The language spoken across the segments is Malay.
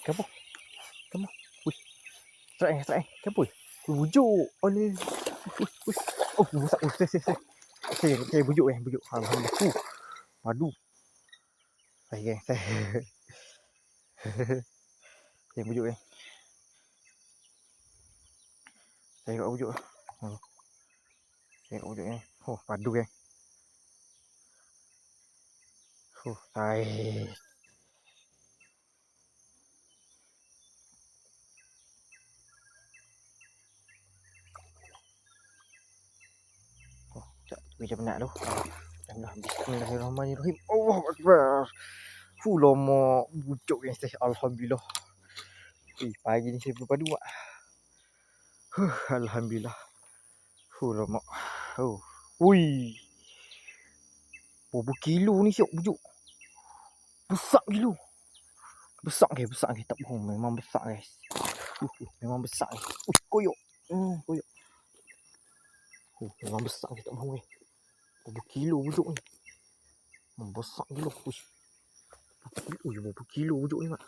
Kamu. Kamu. Wih. Strike. Kamu. Bujuk. Oh ni. Wih. Oh, besar. Oh, saya bujuk. Alhamdulillah. Padu. Saya. Saya bujuk. Saya kat bujuk. Saya kat bujuk ni. Oh, padu saya. Macam penat tu. Bismillahirrahmanirrahim. Allahu Akbar. Lama bujuk yang saya. Alhamdulillah. Pagi ni saya berpadu mak. Alhamdulillah. Lama. Ui. Berapa kilo ni siap bujuk. Besar kilo. Besar guys. Tak bohong. Memang besar guys. Memang besar. Koyok. Koyok. Memang besar tak bohong guys. Berapa kilo bujuk ni. Membesar gila. Berapa kilo bujuk ni mak.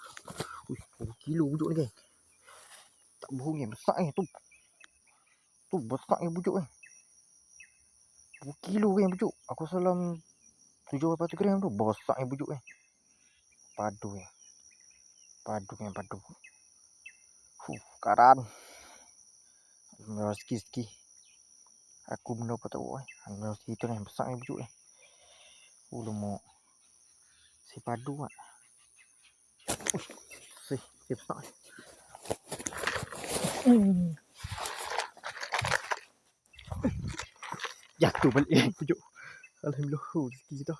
Berapa kilo bujuk ni guys. Tak bohong ni. Besar ni tu. Tu besar ni bujuk ni. Berapa kilo ni bujuk. Aku salam 700 gram tu. Besar ni bujuk ni. Padu ni. Padu. Karan. Meski. Aku benda apa tak buat ni. Meski tu ni. Besar ni bujuk ni. Lama. Si padu mak. Si besar ni. Jatuh balik bujuk. Alhamdulillah rezeki kita.